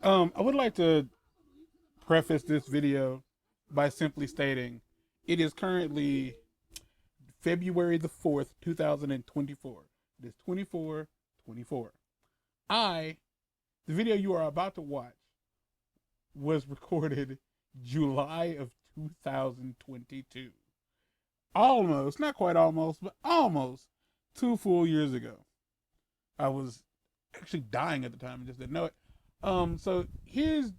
I would like to preface this video by simply stating it is currently February the 4th, 2024. It is 24/24. I, the video you are about to watch, was recorded July of 2022. Almost, not quite almost, but almost 2 full years ago. I was actually dying at the time and just didn't know it. So here's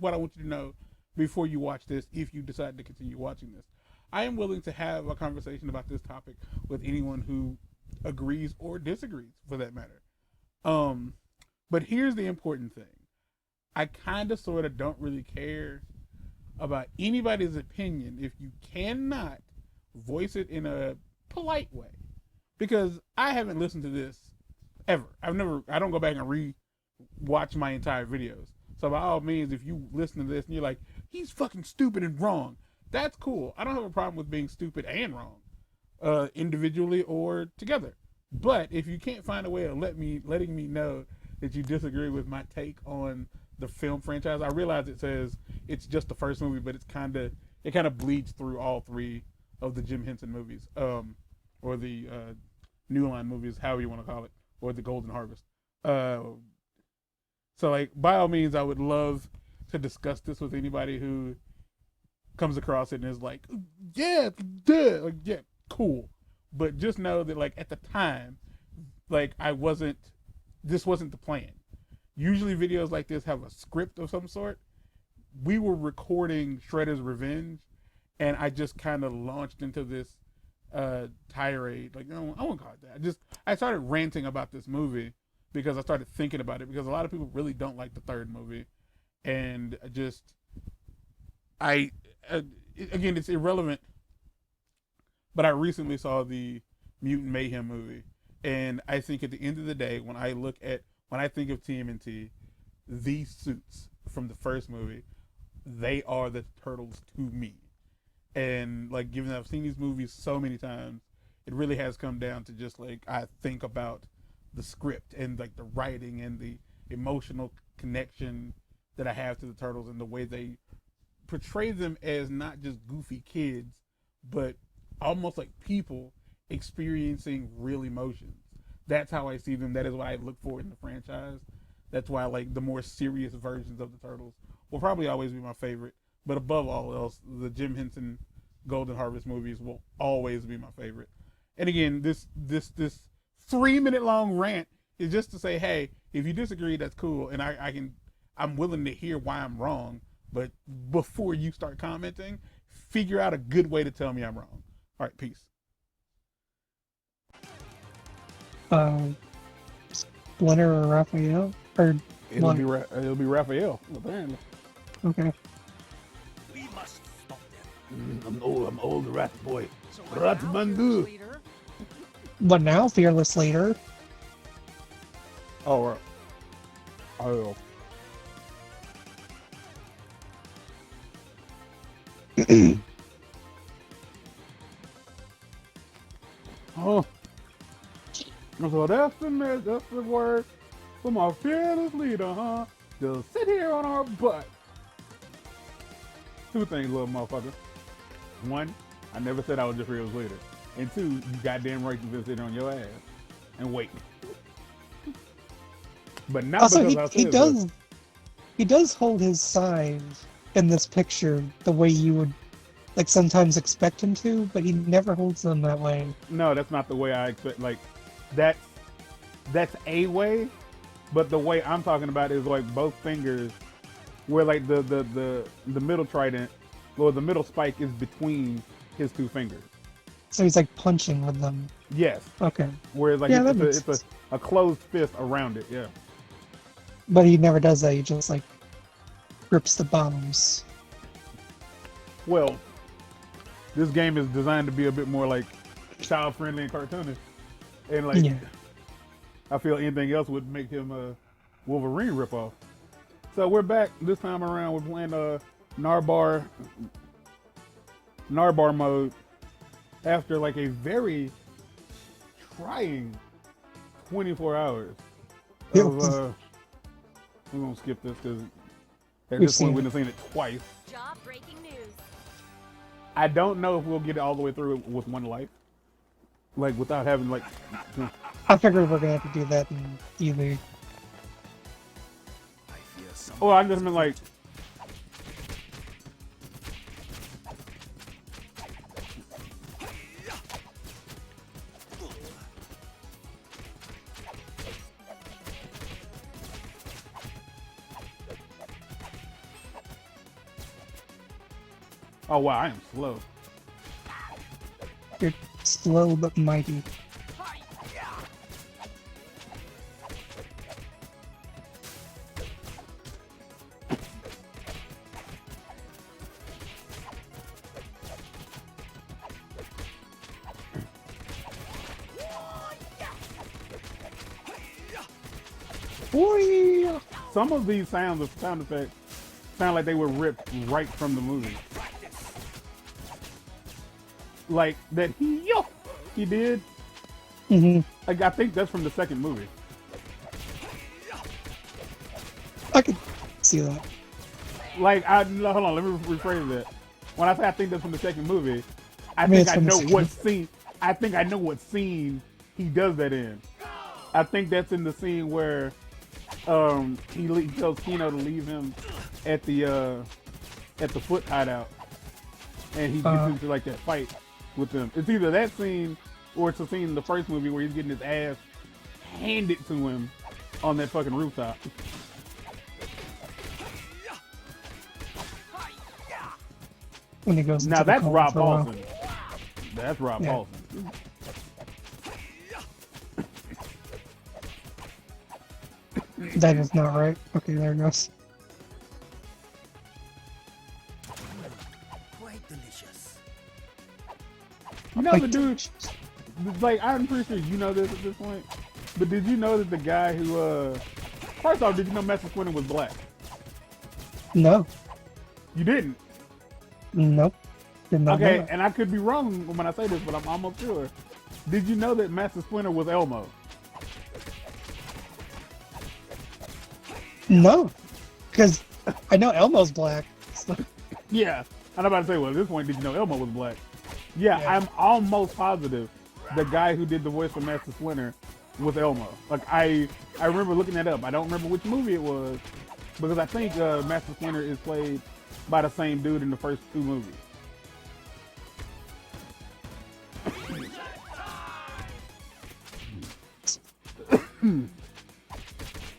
what I want you to know before you watch this, if you decide to continue watching this. I am willing to have a conversation about this topic with anyone who agrees or disagrees, for that matter. Um, but here's the important thing. I kind of sort of don't really care about anybody's opinion if you cannot voice it in a polite way. Because I haven't listened to this ever. I don't go back and watch my entire videos. So by all means, if you listen to this and you're like, he's fucking stupid and wrong, that's cool. I don't have a problem with being stupid and wrong, individually or together. But if you can't find a way of letting me know that you disagree with my take on the film franchise, I realize it says it's just the first movie, but it kind of bleeds through all three of the Jim Henson movies, or the New Line movies, however you want to call it, or the Golden Harvest. So, like, by all means, I would love to discuss this with anybody who comes across it and is like, yeah, duh, like, yeah, cool. But just know that, like, at the time, like, this wasn't the plan. Usually videos like this have a script of some sort. We were recording Shredder's Revenge, and I just kind of launched into this tirade. Like, no, I won't call it that. I started ranting about this movie because I started thinking about it, because a lot of people really don't like the third movie. And again, it's irrelevant, but I recently saw the Mutant Mayhem movie, and I think at the end of the day, when I think of TMNT, these suits from the first movie, they are the Turtles to me. And, like, given that I've seen these movies so many times, it really has come down to just, like, I think about the script and, like, the writing and the emotional connection that I have to the Turtles, and the way they portray them as not just goofy kids, but almost like people experiencing real emotions. That's how I see them. That is what I look for in the franchise. That's why, like, the more serious versions of the Turtles will probably always be my favorite. But above all else, the Jim Henson Golden Harvest movies will always be my favorite. And again, this 3-minute long rant is just to say, hey, if you disagree, that's cool, and I'm willing to hear why I'm wrong. But before you start commenting, figure out a good way to tell me I'm wrong. All right, peace. Splinter or Raphael? Or it'll be Raphael, apparently. Okay. We must stop them. I'm old rat boy. Rat Mandu. But now, fearless leader. Oh, right. Oh. Oh. So that's the word for my fearless leader, huh? Just sit here on our butt. Two things, little motherfucker. One, I never said I was your fearless leader. And two, you goddamn right to sit on your ass and wait. But not also, because he does hold his side in this picture the way you would, like, sometimes expect him to, but he never holds them that way. No, that's not the way I expect. Like, that's a way, but the way I'm talking about is, like, both fingers, where, like, the middle trident, or the middle spike is between his two fingers. So he's, like, punching with them. Yes. Okay. Whereas, like, yeah, it's a closed fist around it. Yeah. But he never does that. He just, like, grips the bombs. Well, this game is designed to be a bit more, like, child-friendly and cartoonish. And, like, yeah. I feel anything else would make him a Wolverine ripoff. So we're back. This time around, we're playing Narbar mode after, like, a very trying 24 hours We're gonna skip this because at We've this point seen we've seen it twice. Job breaking news. I don't know if we'll get it all the way through with one life, like without having like. I figured we're gonna have to do that in either. I fear some. Oh, I just meant like. Oh wow, I am slow. You're slow but mighty. Whee! Some of these sound effects sound like they were ripped right from the movie. Like that he did. Mm-hmm. Like I think that's from the second movie. I could see that. Like no, hold on, let me rephrase that. When I say I think that's from the second movie, I mean, think it's I from the know second. what scene. I think I know what scene he does that in. I think that's in the scene where he tells Kino to leave him at the foot hideout, and he gets into like that fight with them. It's either that scene or it's a scene in the first movie where he's getting his ass handed to him on that fucking rooftop. When he goes Now into the that's coma Rob for a while. Paulson. That's Rob Yeah. Paulson. That is not right. Okay, there it goes. Quite delicious. You know Like, the dude, like I'm pretty sure you know this at this point, but did you know that the guy who, first off, did you know Master Splinter was black? No. You didn't. Nope. Did not know Okay, that. and I could be wrong when I say this, but I'm almost sure. Did you know that Master Splinter was Elmo? No. Because I know Elmo's black. So, Yeah. I'm about to say, well, at this point, did you know Elmo was black? Yeah, Yeah. I'm almost positive the guy who did the voice of Master Splinter was Elmo. Like, I remember looking that up. I don't remember which movie it was, because I think Master Splinter is played by the same dude in the first two movies.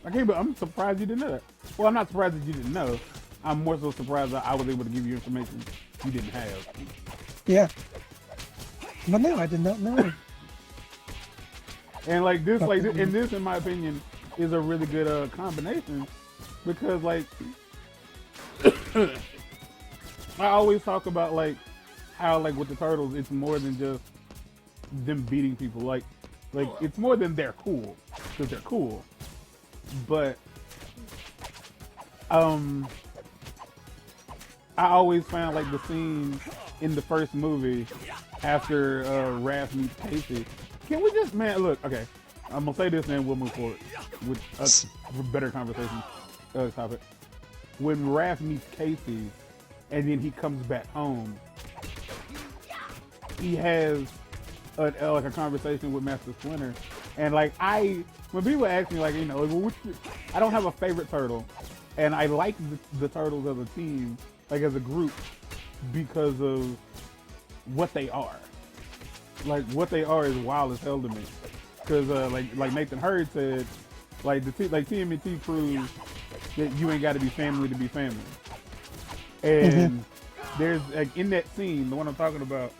I'm surprised you didn't know that. Well, I'm not surprised that you didn't know. I'm more so surprised that I was able to give you information you didn't have. yeah. But no, I did not know. And like this, and this, in my opinion, is a really good combination because, like, I always talk about like how, like, with the turtles, it's more than just them beating people. Like it's more than they're cool, because they're cool. But I always found like the scene in the first movie after Raph meets Casey. Can we just, man, look, okay, I'm gonna say this and then we'll move forward with a better conversation topic. When Raph meets Casey and then he comes back home, he has like a conversation with Master Splinter, and like when people ask me, like, you know, well, I don't have a favorite turtle, and I like the turtles as a team, like as a group, because of what they are. Like what they are is wild as hell to me, because like Nathan Hurd said, like TMNT proves that you ain't got to be family to be family, and there's like in that scene, the one I'm talking about,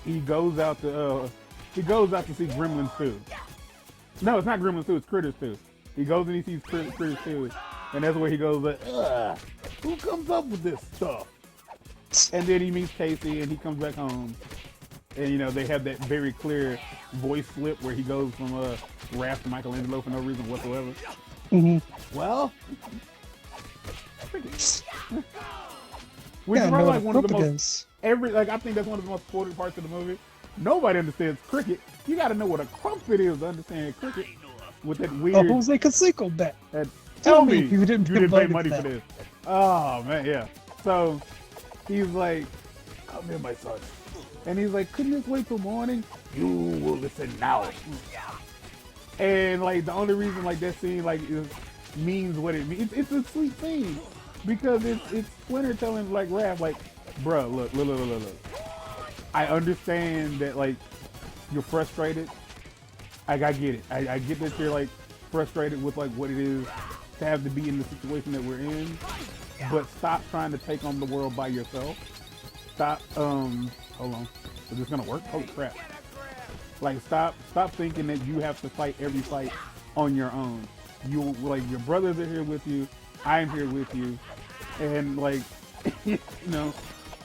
he goes out to see Gremlins 2. No, it's not Gremlins 2, it's Critters 2. He goes and he sees Critters 2, and that's where he goes like, ugh, who comes up with this stuff? And then he meets Casey and he comes back home, and you know they have that very clear voice flip where he goes from Raph to Michelangelo for no reason whatsoever. Well, which Yeah, is I know probably what like a one of the puppet most is. I think that's one of the most important parts of the movie. Nobody understands cricket. You got to know what a crumpet is to understand cricket. with that A weird. Jose Canseco bet. That, Tell me if you didn't pay pay money money for for that. this. Oh man, yeah. So he's like, "Come here, my son," and he's like, "Couldn't this wait till morning?" You will listen now. And like the only reason like that scene like means what it means. It's a sweet scene because it's Splinter telling like Raph like, "Bruh, look. I understand that like you're frustrated. I get it. I get that you're like frustrated with like what it is to have to be in the situation that we're in. But stop trying to take on the world by yourself. Stop. Hold on. Is this gonna work? Holy crap! Like stop thinking that you have to fight every fight on your own. You like your brothers are here with you. I'm here with you, and like you know."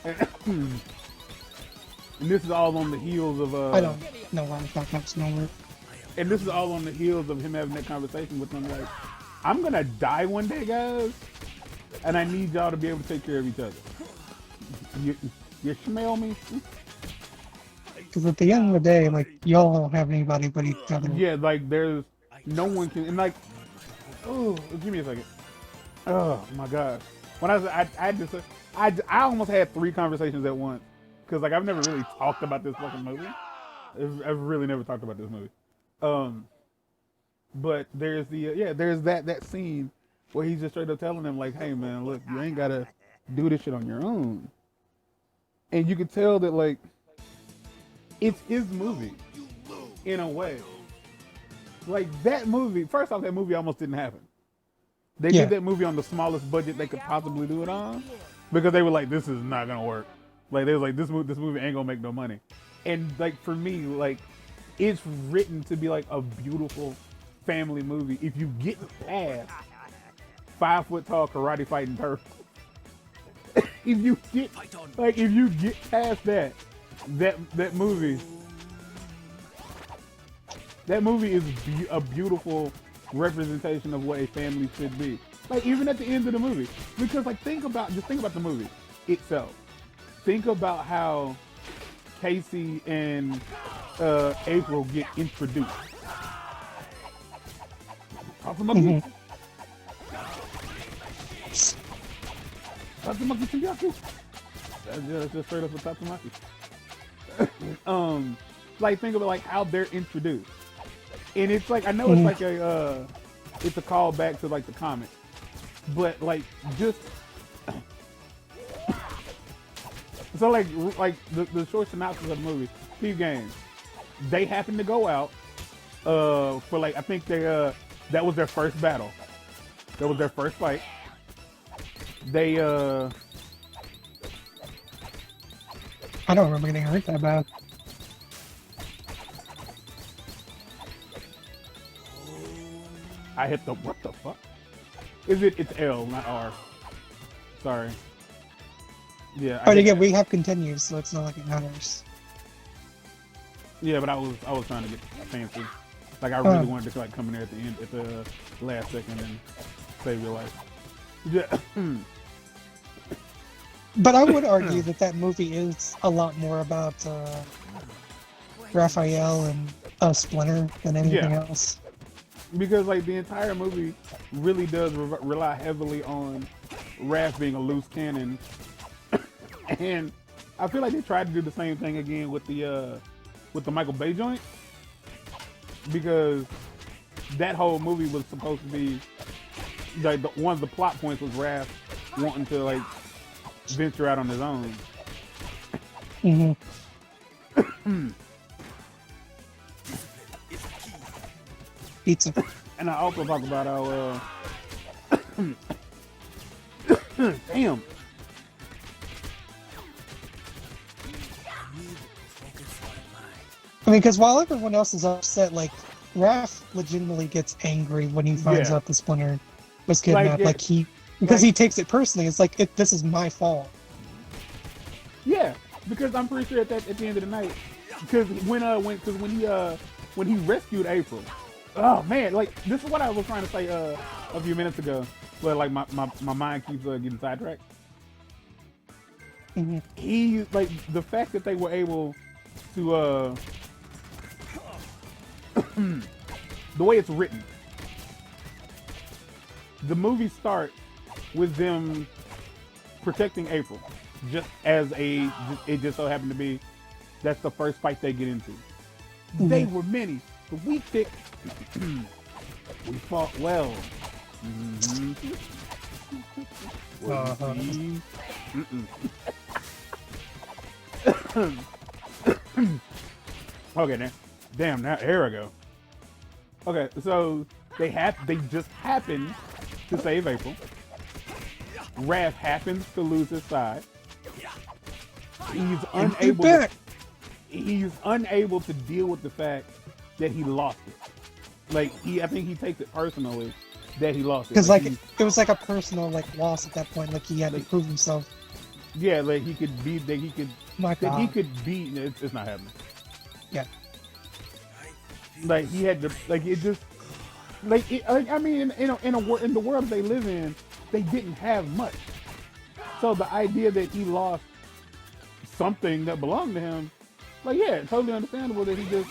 And this is all on the heels of I don't know why I thought that's nowhere. and this is all on the heels of him having that conversation with them like, "I'm gonna die one day, guys, and I need y'all to be able to take care of each other. You smell me?" Because at the end of the day, like, y'all don't have anybody but each other. Yeah, like there's no one can, and like, oh, give me a second. Oh my gosh, when I almost had 3 conversations at once because like I've never really talked about this fucking movie. I've really never talked about this movie. But there's there's that scene where he's just straight up telling them like, "Hey man, look, you ain't gotta do this shit on your own," and you can tell that like it's his movie in a way. Like that movie, first off, that movie almost didn't happen. They Yeah. did that movie on the smallest budget they could possibly do it on because they were like, "This is not gonna work." Like they was like, "This movie ain't gonna make no money." And like for me, like it's written to be like a beautiful family movie. If you get past 5 foot tall karate fighting turtles, if you get past that movie is a beautiful representation of what a family should be. Like even at the end of the movie, because like think about the movie itself. Think about how Casey and April get introduced. Tatsumaki. Tatsumaki Tsuyaku. That's just straight up for Tatsumaki. Like think about like how they're introduced, and it's like I know it's like it's a call back to like the comics, but like just so like the short synopsis of the movie. Steve Gaines, they happened to go out for like I think they that was their first battle. That was their first fight. They I don't remember getting hurt that bad. I hit the what the fuck? It's L, not R. Sorry. Yeah. But again, we have continues, so it's not like it matters. Yeah, but I was trying to get fancy. Like I really wanted to like come in there at the end at the last second and save your life. Yeah. But I would argue that movie is a lot more about Raphael and Splinter than anything else. Because like the entire movie really does rely heavily on Raph being a loose cannon, and I feel like they tried to do the same thing again with the Michael Bay joint, because that whole movie was supposed to be like one of the plot points was Raph wanting to like venture out on his own. Pizza. And I also talk about how damn. I mean, because while everyone else is upset, like, Raph legitimately gets angry when he finds out the Splinter was kidnapped. Because he takes it personally. It's like, this is my fault. Yeah, because I'm pretty sure at the end of the night, because when he rescued April, oh man, like this is what I was trying to say a few minutes ago, but like my mind keeps getting sidetracked. He like the fact that they were able to the way it's written, the movie starts with them protecting April, just as it just so happened to be that's the first fight they get into. They were many, but we picked. We fought well. Okay, now, damn, now here I go. Okay, so they just happened to save April. Raph happens to lose his side. He's unable to deal with the fact that he lost it. Like I think he takes it personally that he lost it. Because like it was like a personal like loss at that point. Like he had to prove himself. Yeah, like he could beat that he could. My that God. he could beat. It's not happening. Yeah. Like he had to. Like it just. Like I mean, in the world they live in, they didn't have much. So the idea that he lost something that belonged to him, like yeah, totally understandable that he just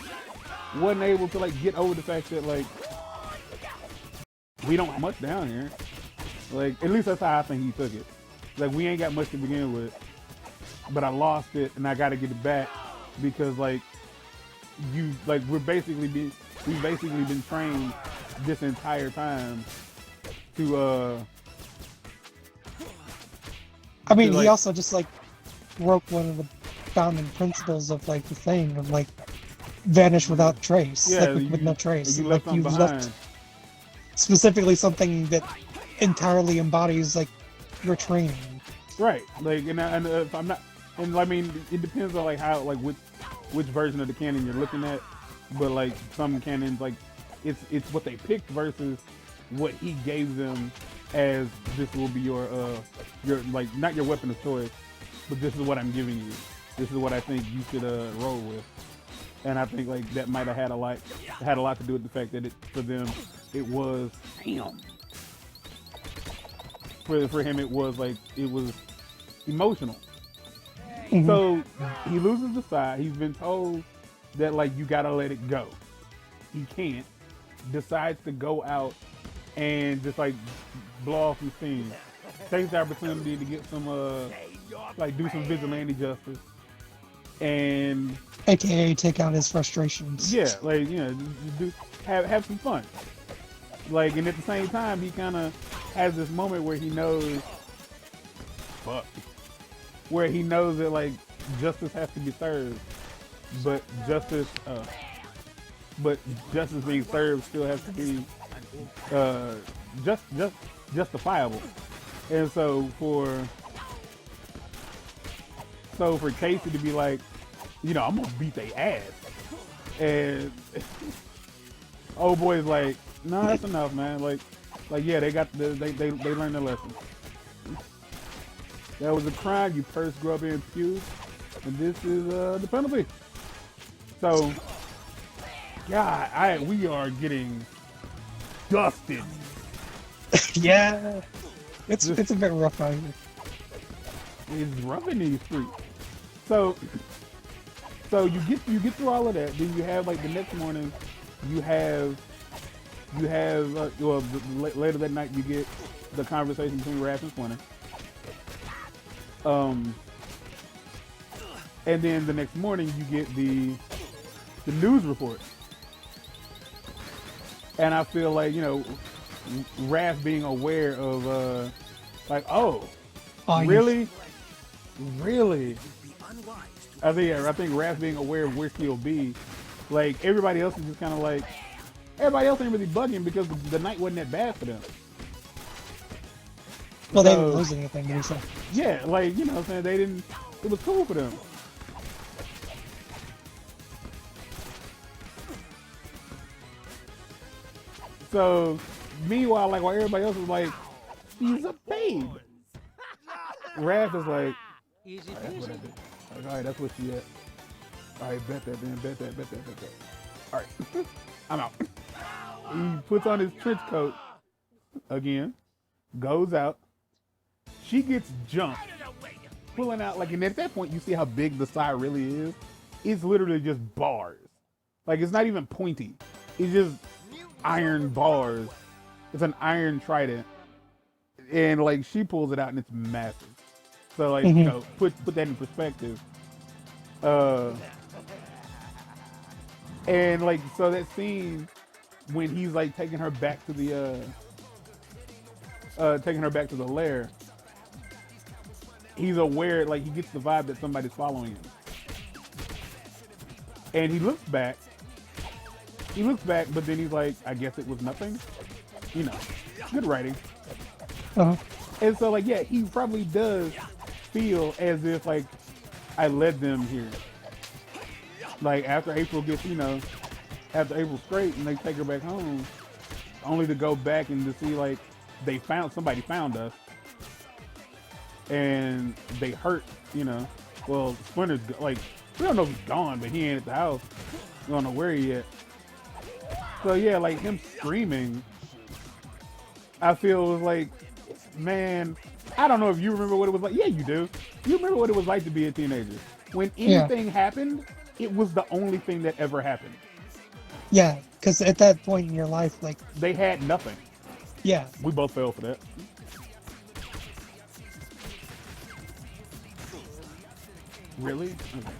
wasn't able to like get over the fact that like we don't have much down here. Like at least that's how I think he took it. Like we ain't got much to begin with, but I lost it and I got to get it back because like we've basically been trained this entire time to I mean, like, he also just like broke one of the founding principles of like the thing of like vanish without trace, yeah, like with no trace. You Like left you behind. left specifically something that entirely embodies like your training. Right. Like and if I'm not, and I mean it depends on like how like which version of the canon you're looking at, but like some canons like it's what they picked versus what he gave them as this will be your like not your weapon of choice, but this is what I'm giving you. This is what I think you should roll with. And I think like that might have had a lot to do with the fact that for them it was for him it was emotional. Mhm. So he loses the side. He's been told that like you gotta let it go. He can't. Decides to go out and just like blow off some steam. Takes the opportunity to get some like do some vigilante justice. And AKA take out his frustrations. yeah, like have some fun. Like and at the same time he kinda has this moment where he knows where he knows that like justice has to be served. But justice being served still has to be justifiable. And so for Casey to be like, I'm gonna beat their ass, and old boy's like, no, that's enough, man. Like yeah, they learned their lesson. That was a crime, you purse grubby and pew, and this is the penalty. So, God, we are getting dusted. Yeah. It's a bit rough out here. It's rough in these streets. So you get through all of that. Then you have like the next morning, you have later that night you get the conversation between Raph and Swinner. And then the next morning you get the news report. And I feel like, Raph being aware of really? I think Raph being aware of where he'll be, like everybody else is just kind of like, everybody else ain't really bugging because the night wasn't that bad for them. Well, they didn't lose anything, did he say? Yeah, like, what I'm saying, they didn't, it was cool for them. So, meanwhile, like, while everybody else is like, he's a babe. Raph is like, Easy that's what I peasy. did. Like, all right, that's what she at. All right, bet that, man, bet that. All right, I'm out. He puts on his trench coat again, goes out. She gets jumped, pulling out, like, and at that point, you see how big the side really is. It's literally just bars. Like, it's not even pointy. It's just iron bars. It's an iron trident, and like she pulls it out and it's massive. So like you know, put that in perspective. And like so that scene when he's like taking her back to the lair, he's aware, like he gets the vibe that somebody's following him. And he looks back, but then he's like, I guess it was nothing. You know, good writing. And so like, yeah, he probably does feel as if like I led them here. Like after April gets, you know, after April's straight and they take her back home, only to go back and to see like somebody found us and they hurt, you know. Well, Splinter's like, we don't know if he's gone, but he ain't at the house. We don't know where he at. So yeah, like him screaming, I feel was like, man, I don't know if you remember what it was like. Yeah, you do. You remember what it was like to be a teenager. When anything happened, it was the only thing that ever happened. Yeah, because at that point in your life, like... They had nothing. Yeah. We both fell for that. Really? Okay.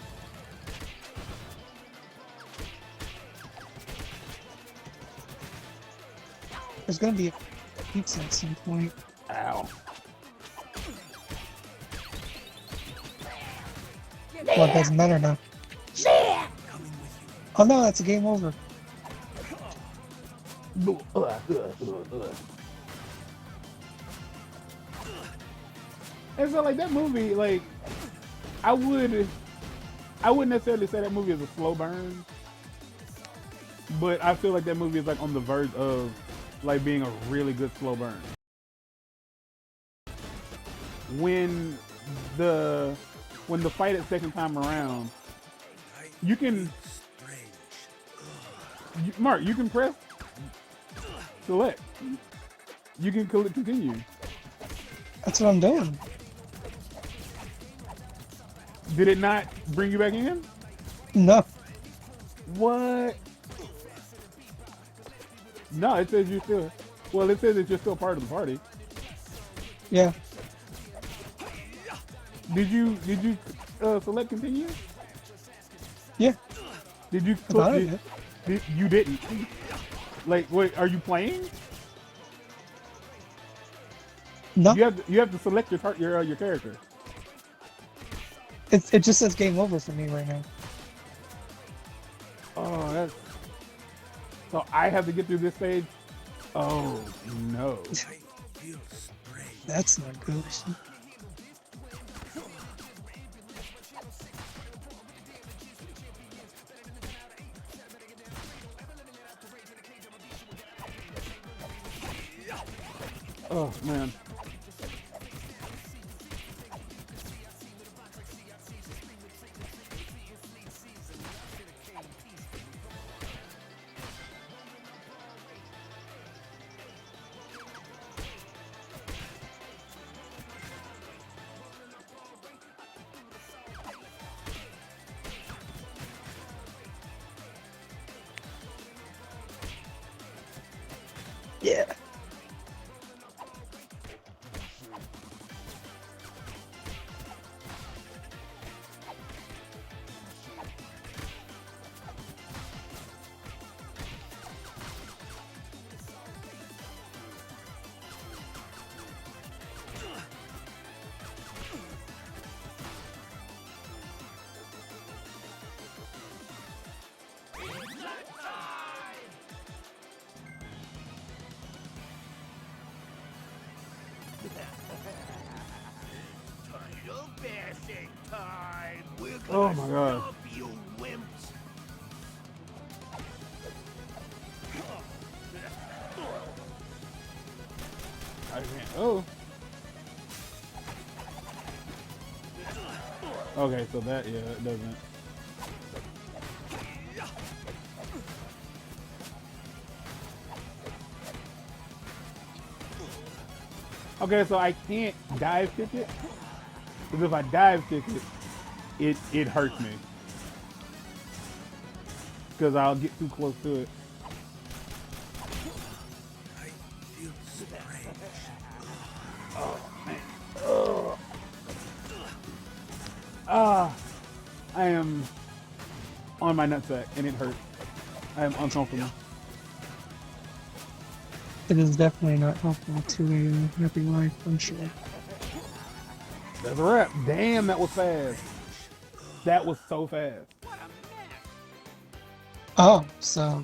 There's gonna be a pizza at some point. Ow. Well, it doesn't matter now. Oh no, that's a game over. And so like that movie, like I wouldn't necessarily say that movie is a slow burn, but I feel like that movie is like on the verge of like being a really good slow burn. When the fight at second time around, you can Mark, you can press select. You can continue. That's what I'm doing. Did it not bring you back in? No. What? No, it says you're still. Well, it says that you're still part of the party. Yeah. Did you select continue? Yeah. Did you? You didn't. Like, wait, are you playing? No. You have to select your character. It just says game over for me right now. Oh, that's. So I have to get through this stage. Oh no. That's not good. Oh man. Yeah. Oh my god. You wimps. I can't. Oh. Okay, so that it doesn't. Okay, so I can't dive kick it. Because if I dive kick it, it hurts me. Because I'll get too close to it. on my nutsack, and it hurts. I am uncomfortable. It is definitely not helpful to a happy life, I'm sure. That's a wrap. Damn, that was fast. That was so fast. Oh, so.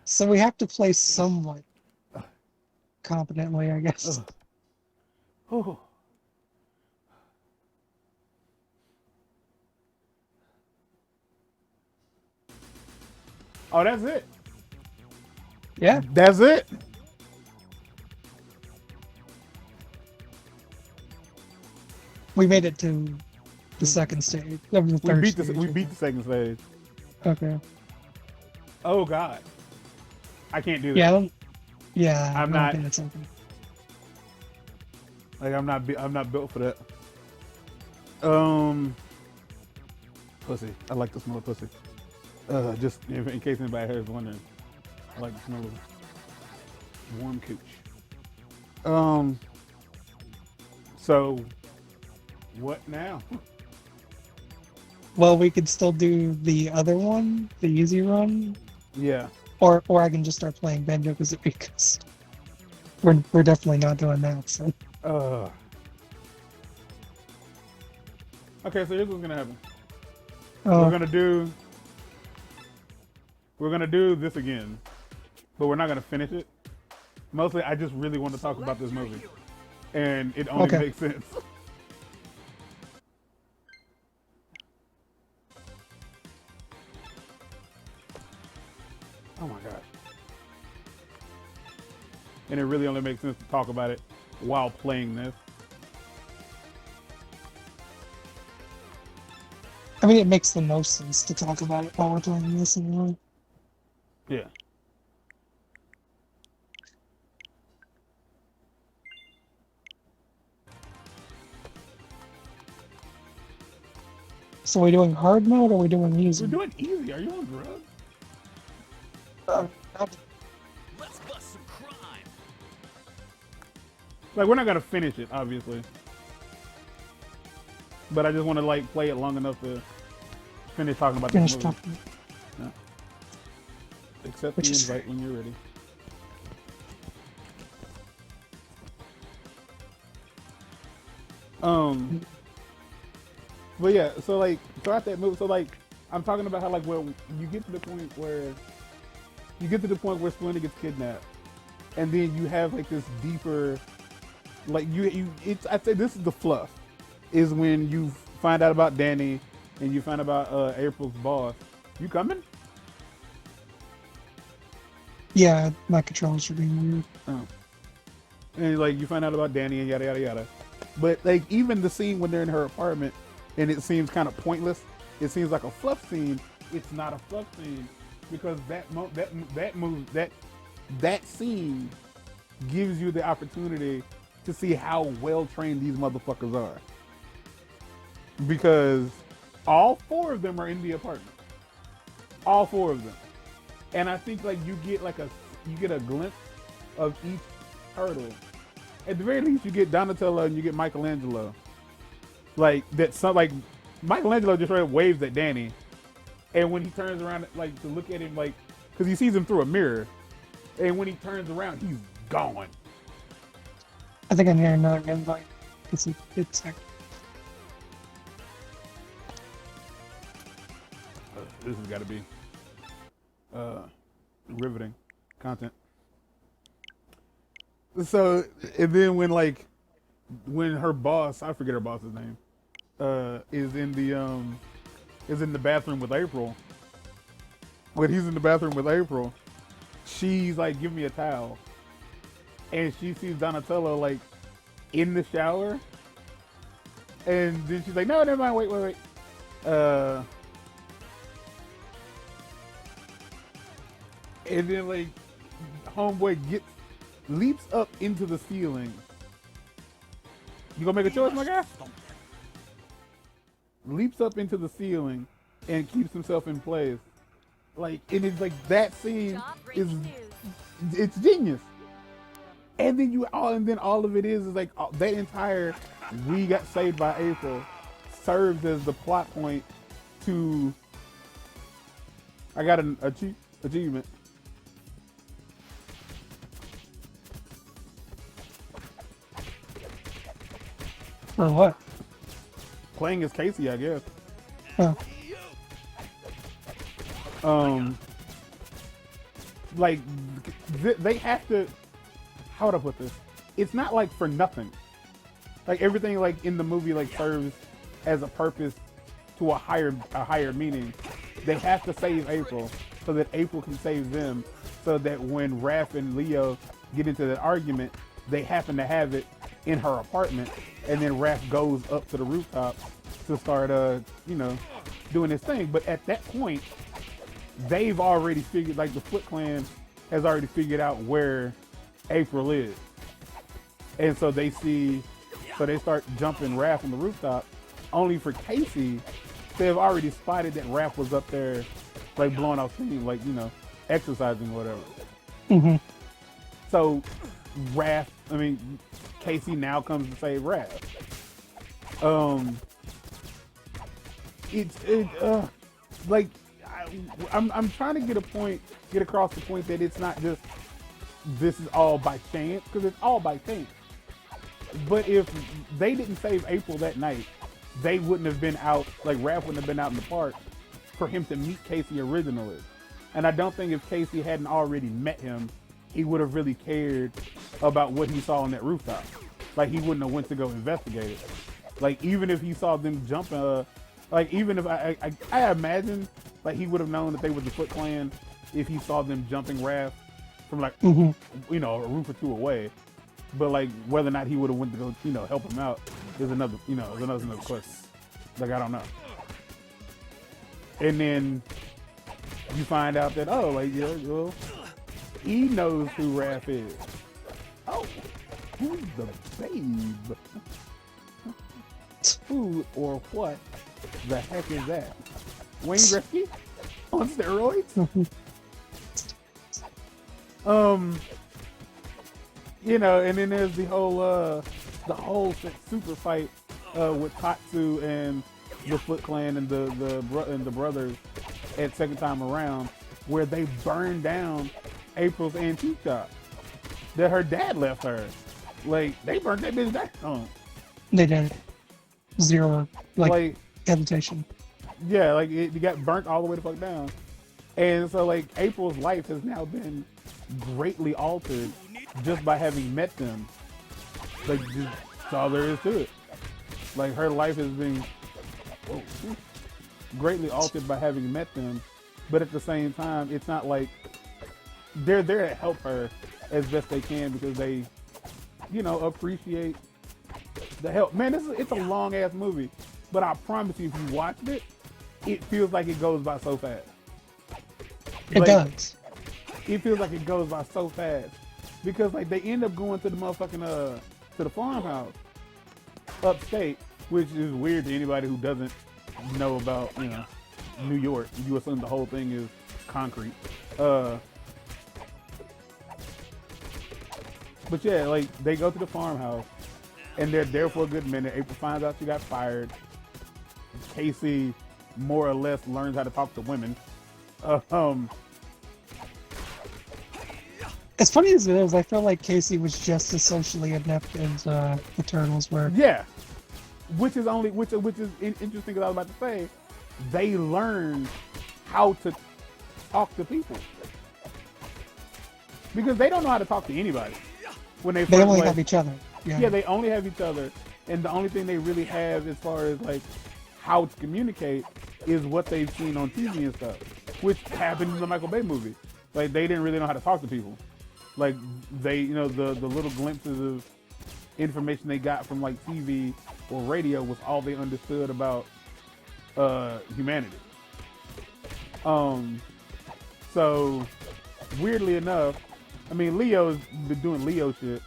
So we have to play somewhat competently, I guess. Oh. Oh, that's it. Yeah. That's it. We made it to the second stage. The third We stage. beat the second stage. Okay. Oh God. I can't do that. Yeah. Yeah. I'm I don't not- think that's something. Like I'm not built for that. Pussy. I like the smell of pussy. Just in case anybody here is wondering, I like the smell of warm cooch. So what now? Well, we could still do the other one, the easy run, Yeah. or I can just start playing Banjo Kazooie because we're definitely not doing that. So Okay, so here's what's gonna happen. oh, We're gonna do this again, but we're not gonna finish it. Mostly, I just really want to talk about this movie, and it only Okay. makes sense. Oh my gosh. And it really only makes sense to talk about it while playing this. I mean, it makes the most sense to talk about it while we're doing this anyway. Yeah. So are we doing hard mode or are we doing easy? We're doing easy. Are you on drugs? Let's bust some crime. Like, we're not gonna finish it, obviously. But I just want to like play it long enough to finish talking about Finish this movie. talking. Accept Which the is invite when you're ready. But yeah, so like throughout that movie, so like I'm talking about how like well you get to the point where Splinter gets kidnapped, and then you have like this deeper, like it's I'd say this is the fluff, is when you find out about Danny and you find about April's boss. You coming? Yeah, my controls are being weird. Oh. And like you find out about Danny and yada yada yada. But like even the scene when they're in her apartment and it seems kind of pointless, it seems like a fluff scene. It's not a fluff scene because that scene gives you the opportunity to see how well trained these motherfuckers are. Because all four of them are in the apartment. All four of them. And I think like you get a glimpse of each turtle. At the very least, you get Donatello and you get Michelangelo. Like Michelangelo just right waves at Danny, and when he turns around like to look at him, like because he sees him through a mirror, and when he turns around, he's gone. I think I need another invite because it's This has got to be riveting content. So, and then when her boss, I forget her boss's name, is in the bathroom with April. When he's in the bathroom with April, she's like, "Give me a towel," and she sees Donatello like in the shower, and then she's like, "No, never mind. Wait. And then like homeboy leaps up into the ceiling. You gonna make a choice, my guy? Leaps up into the ceiling and keeps himself in place. Like, and it's like that scene is it's genius. And then all of it is like that entire "we got saved by April" serves as the plot point to I got an achievement. For what? Playing as Casey, I guess. Oh. Like they have to. How would I put this? It's not like for nothing. Like everything, like in the movie, like serves as a purpose to a higher meaning. They have to save April so that April can save them. So that when Raph and Leo get into that argument, they happen to have it in her apartment, and then Raph goes up to the rooftop to start, doing his thing. But at that point, they've already figured, like the Foot Clan has already figured out where April is, and so they start jumping Raph on the rooftop, only for Casey to have already spotted that Raph was up there, like blowing off steam, like exercising or whatever. Mm-hmm. So Casey now comes to save Raph. I'm trying to get across the point that it's not just this is all by chance, because it's all by chance. But if they didn't save April that night, they wouldn't have been out, like Raph wouldn't have been out in the park for him to meet Casey originally. And I don't think if Casey hadn't already met him, he would have really cared about what he saw on that rooftop. Like he wouldn't have went to go investigate it. Like even if he saw them jumping, even if I imagine like he would have known that they were the Foot Clan if he saw them jumping Raph from a roof or two away. But like whether or not he would have went to go help him out is another question. Like I don't know. And then you find out that he knows who Raph is. Oh, who's the babe? Who or what the heck is that? Wayne Gretzky on steroids? And then there's the whole super fight with Tatsu and the Foot Clan and the brothers at second time around, where they burned down April's antique shop that her dad left her. Like they burnt that bitch down. They did. Zero hesitation. Yeah, like it got burnt all the way the fuck down. And so like April's life has now been greatly altered just by having met them. Like that's all there is to it. Like her life has been greatly altered by having met them, but at the same time, it's not like they're there to help her as best they can because they, appreciate the help. Man, it's a long ass movie, but I promise you, if you watched it, it feels like it goes by so fast. It does. It feels like it goes by so fast because like they end up going to the motherfucking to the farmhouse upstate, which is weird to anybody who doesn't know about New York. You assume the whole thing is concrete. But yeah, like they go to the farmhouse and they're there for a good minute. April finds out she got fired. Casey more or less learns how to talk to women. As funny as it is, I felt like Casey was just as socially inept as the Turtles were. Yeah, which is interesting because I was about to say they learn how to talk to people because they don't know how to talk to anybody when they only have each other. Yeah, they only have each other, and the only thing they really have as far as like how to communicate is what they've seen on TV and stuff, which happened in the Michael Bay movie. Like they didn't really know how to talk to people. Like they, the little glimpses of information they got from like TV or radio was all they understood about humanity. So weirdly enough, I mean Leo's been doing Leo shit.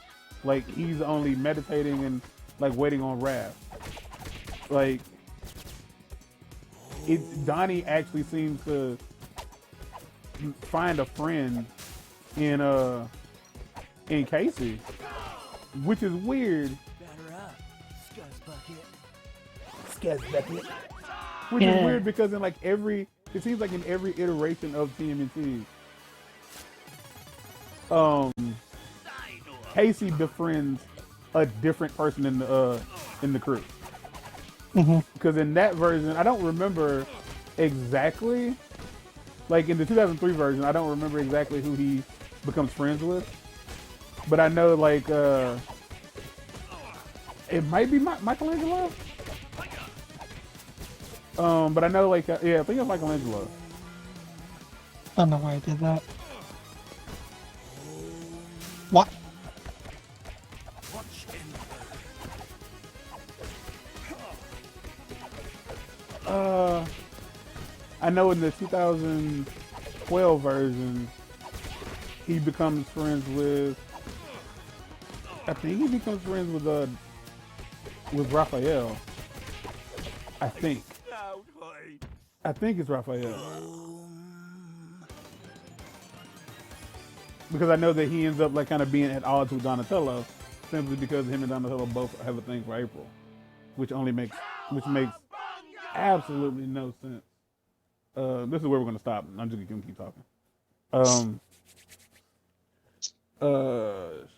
Like he's only meditating and like waiting on Raph. Like Donnie actually seems to find a friend in and Casey, which is weird. Batter up, Scuzz Bucket. Which is weird because in like it seems like in every iteration of TMNT, Casey befriends a different person in the crew. Because in that version, I don't remember exactly. Like in the 2003 version, I don't remember exactly who he becomes friends with. But I know like it might be Michelangelo. But I know like I think it's Michelangelo. I don't know why I did that. What? I know in the 2012 version, he becomes friends with. I think he becomes friends with Raphael. I think it's Raphael. Because I know that he ends up like kind of being at odds with Donatello, simply because him and Donatello both have a thing for April, which makes absolutely no sense. This is where we're gonna stop. I'm just gonna keep talking.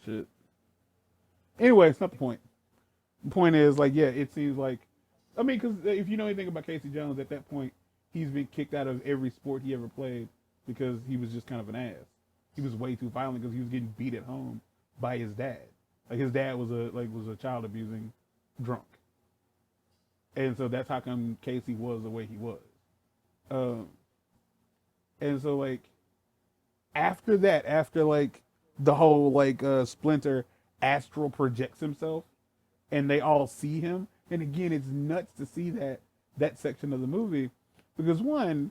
Shit. Anyway, it's not the point. The point is like, yeah, it seems like, I mean, because if you know anything about Casey Jones, at that point, he's been kicked out of every sport he ever played because he was just kind of an ass. He was way too violent because he was getting beat at home by his dad. Like his dad was a child abusing drunk, and so that's how come Casey was the way he was. And so like after like the whole like Splinter astral projects himself, and they all see him. And again, it's nuts to see that section of the movie because one,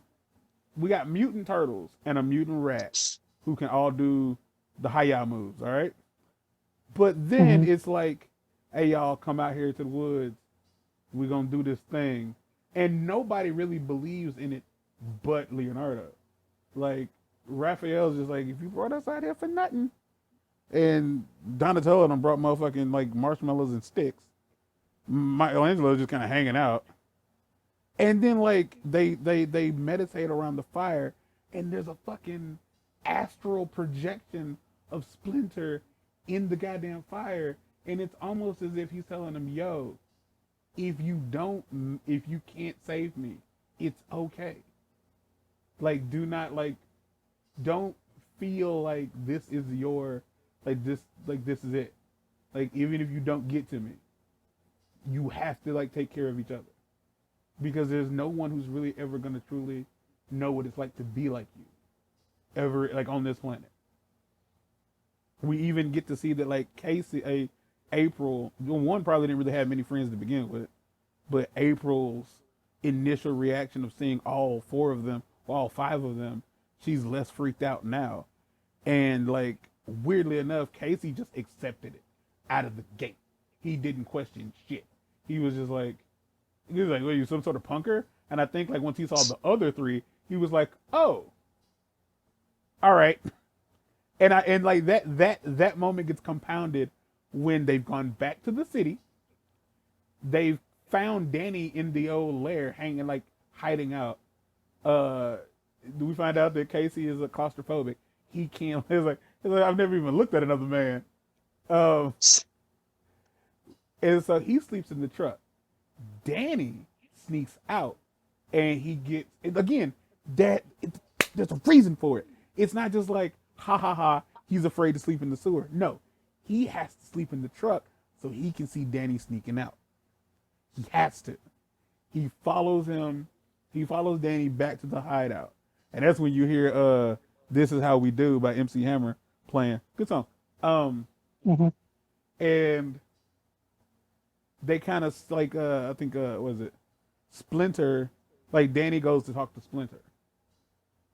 we got mutant turtles and a mutant rat who can all do the hi-ya moves, all right? But then it's like, hey, y'all, come out here to the woods. We're going to do this thing. And nobody really believes in it but Leonardo. Like, Raphael's just like, if you brought us out here for nothing. And Donatello done brought motherfucking, like, marshmallows and sticks. Michelangelo's just kind of hanging out. And then, like, they meditate around the fire, and there's a fucking astral projection of Splinter in the goddamn fire, and it's almost as if he's telling them, yo, if you can't save me, it's okay. Like, don't feel like this is this is it. Like, even if you don't get to me, you have to, like, take care of each other. Because there's no one who's really ever going to truly know what it's like to be like you. Ever, like, on this planet. We even get to see that, like, April, one probably didn't really have many friends to begin with, but April's initial reaction of seeing all five of them, she's less freaked out now. And, like, weirdly enough, Casey just accepted it out of the gate. He didn't question shit. He was like, what are you, some sort of punker? And I think, like, once he saw the other three, he was like, oh, all right. And like that moment gets compounded when they've gone back to the city. They've found Danny in the old lair, hiding out. We find out that Casey is a claustrophobic. He can't. It's like I've never even looked at another man. And so he sleeps in the truck. Danny sneaks out, and he gets, again, there's a reason for it. It's not just like, ha ha ha, he's afraid to sleep in the sewer. No, he has to sleep in the truck so he can see Danny sneaking out. He has to. He follows Danny back to the hideout. And that's when you hear This Is How We Do by MC Hammer playing. Good song. And they kind of like, I think, was it Splinter? Like, Danny goes to talk to Splinter.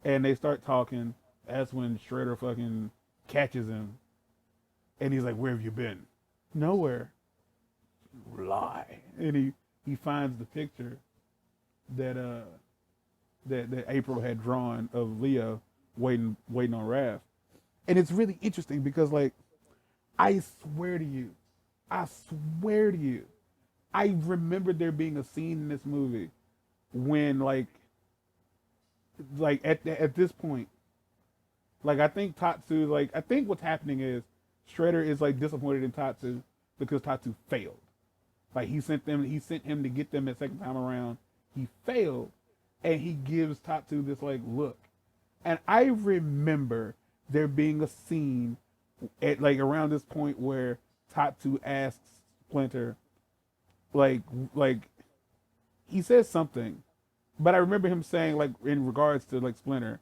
And they start talking. That's when Shredder fucking catches him. And he's like, where have you been? Nowhere. Lie. And he finds the picture that April had drawn of Leo waiting on Raph. And it's really interesting because, like, I swear to you, I swear to you, I remember there being a scene in this movie when like at this point, like I think Tatsu, like I think what's happening is Shredder is like disappointed in Tatsu because Tatsu failed. Like he sent him to get them the second time around. He failed, and he gives Tatsu this like look. And I remember there being a scene at like around this point where Tatsu asks Splinter, like like he says something, but I remember him saying like in regards to like Splinter,